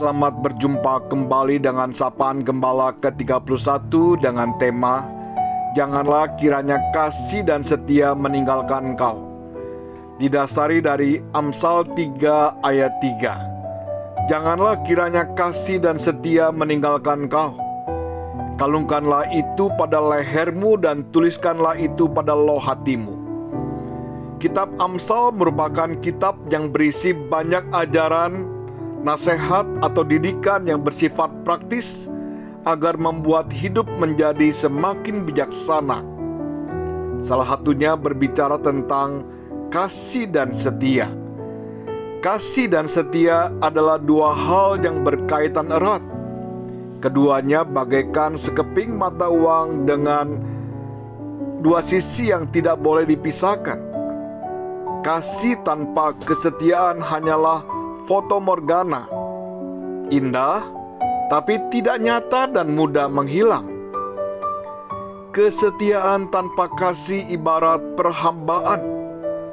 Selamat berjumpa kembali dengan Sapaan Gembala ke-31 dengan tema Janganlah kiranya kasih dan setia meninggalkan engkau. Didasari dari Amsal 3 ayat 3. Janganlah kiranya kasih dan setia meninggalkan engkau. Kalungkanlah itu pada lehermu dan tuliskanlah itu pada loh hatimu. Kitab Amsal merupakan kitab yang berisi banyak ajaran, nasihat atau didikan yang bersifat praktis agar membuat hidup menjadi semakin bijaksana. Salah satunya berbicara tentang kasih dan setia. Kasih dan setia adalah dua hal yang berkaitan erat. Keduanya bagaikan sekeping mata uang dengan dua sisi yang tidak boleh dipisahkan. Kasih tanpa kesetiaan hanyalah foto morgana, indah tapi tidak nyata dan mudah menghilang. Kesetiaan tanpa kasih ibarat perhambaan,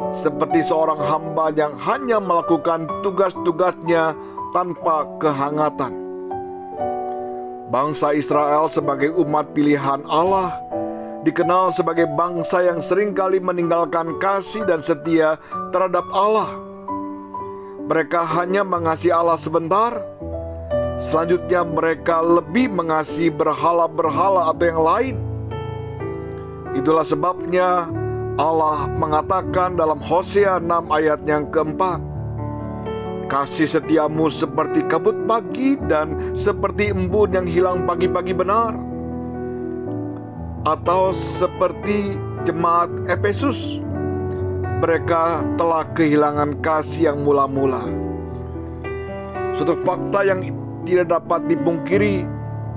seperti seorang hamba yang hanya melakukan tugas-tugasnya tanpa kehangatan. Bangsa Israel sebagai umat pilihan Allah dikenal sebagai bangsa yang seringkali meninggalkan kasih dan setia terhadap Allah. Mereka hanya mengasihi Allah sebentar, selanjutnya mereka lebih mengasihi berhala-berhala atau yang lain. Itulah sebabnya Allah mengatakan dalam Hosea 6 ayat yang keempat, kasih setiamu seperti kabut pagi dan seperti embun yang hilang pagi-pagi benar. Atau seperti jemaat Efesus, mereka telah kehilangan kasih yang mula-mula. Suatu fakta yang tidak dapat dipungkiri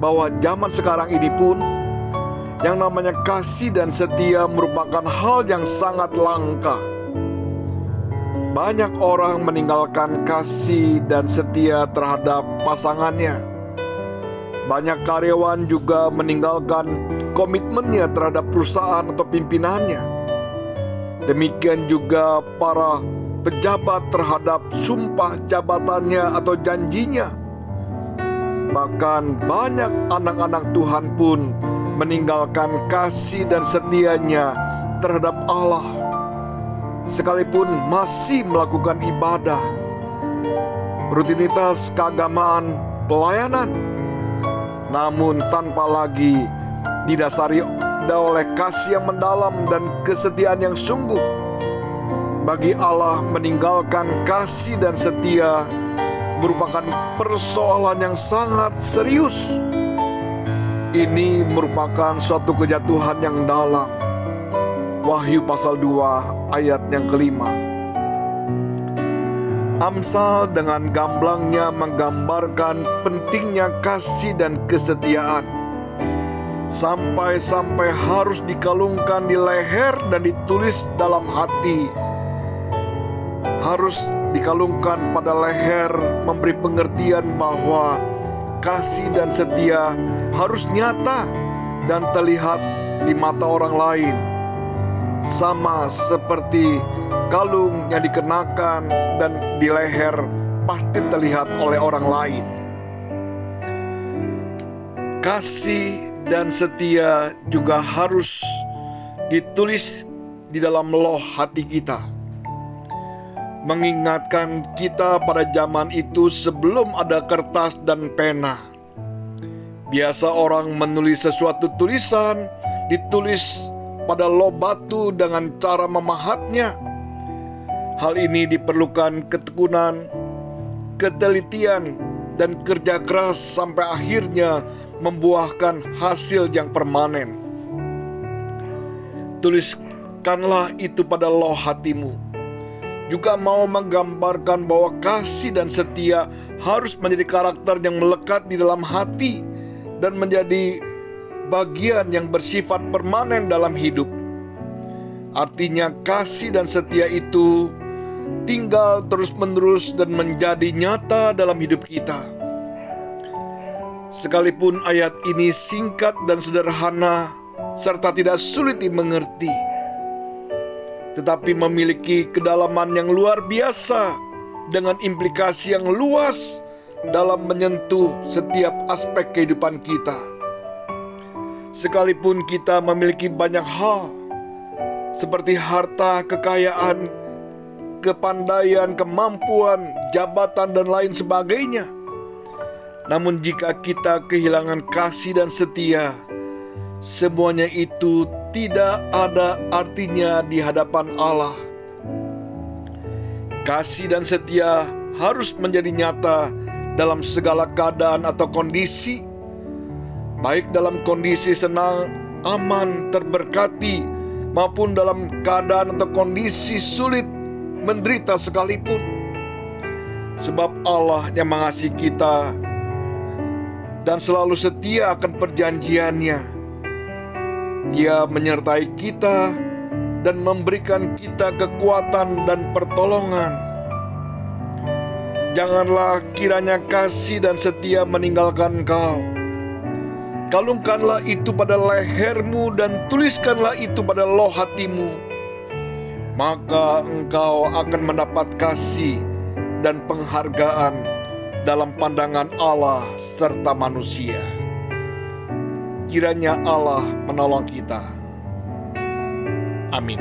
bahwa zaman sekarang ini pun yang namanya kasih dan setia merupakan hal yang sangat langka. Banyak orang meninggalkan kasih dan setia terhadap pasangannya. Banyak karyawan juga meninggalkan komitmennya terhadap perusahaan atau pimpinannya. Demikian juga para pejabat terhadap sumpah jabatannya atau janjinya. Bahkan banyak anak-anak Tuhan pun meninggalkan kasih dan setianya terhadap Allah, sekalipun masih melakukan ibadah, rutinitas keagamaan, pelayanan, namun tanpa lagi didasari oleh kasih yang mendalam dan kesetiaan yang sungguh. Bagi Allah, meninggalkan kasih dan setia merupakan persoalan yang sangat serius. Ini merupakan suatu kejatuhan yang dalam. Wahyu pasal 2 ayat yang kelima. Amsal dengan gamblangnya menggambarkan pentingnya kasih dan kesetiaan, sampai-sampai harus dikalungkan di leher dan ditulis dalam hati. Harus dikalungkan pada leher, memberi pengertian bahwa kasih dan setia harus nyata dan terlihat di mata orang lain, sama seperti kalung yang dikenakan dan di leher pasti terlihat oleh orang lain. Kasih dan setia juga harus ditulis di dalam loh hati kita, mengingatkan kita pada zaman itu sebelum ada kertas dan pena. Biasa orang menulis sesuatu tulisan, ditulis pada loh batu dengan cara memahatnya. Hal ini diperlukan ketekunan, ketelitian, dan kerja keras sampai akhirnya membuahkan hasil yang permanen. Tuliskanlah itu pada loh hatimu. Juga mau menggambarkan bahwa kasih dan setia harus menjadi karakter yang melekat di dalam hati dan menjadi bagian yang bersifat permanen dalam hidup. Artinya kasih dan setia itu tinggal terus-menerus dan menjadi nyata dalam hidup kita. Sekalipun ayat ini singkat dan sederhana serta tidak sulit dimengerti, tetapi memiliki kedalaman yang luar biasa dengan implikasi yang luas dalam menyentuh setiap aspek kehidupan kita. Sekalipun kita memiliki banyak hal, seperti harta, kekayaan, kepandaian, kemampuan, jabatan, dan lain sebagainya. Namun jika kita kehilangan kasih dan setia, semuanya itu tidak ada artinya di hadapan Allah. Kasih dan setia harus menjadi nyata dalam segala keadaan atau kondisi, baik dalam kondisi senang, aman, terberkati, maupun dalam keadaan atau kondisi sulit, menderita sekalipun. Sebab Allah yang mengasihi kita dan selalu setia akan perjanjiannya. Dia menyertai kita dan memberikan kita kekuatan dan pertolongan. Janganlah kiranya kasih dan setia meninggalkan engkau. Kalungkanlah itu pada lehermu dan tuliskanlah itu pada loh hatimu. Maka engkau akan mendapat kasih dan penghargaan dalam pandangan Allah serta manusia. Kiranya Allah menolong kita. Amin.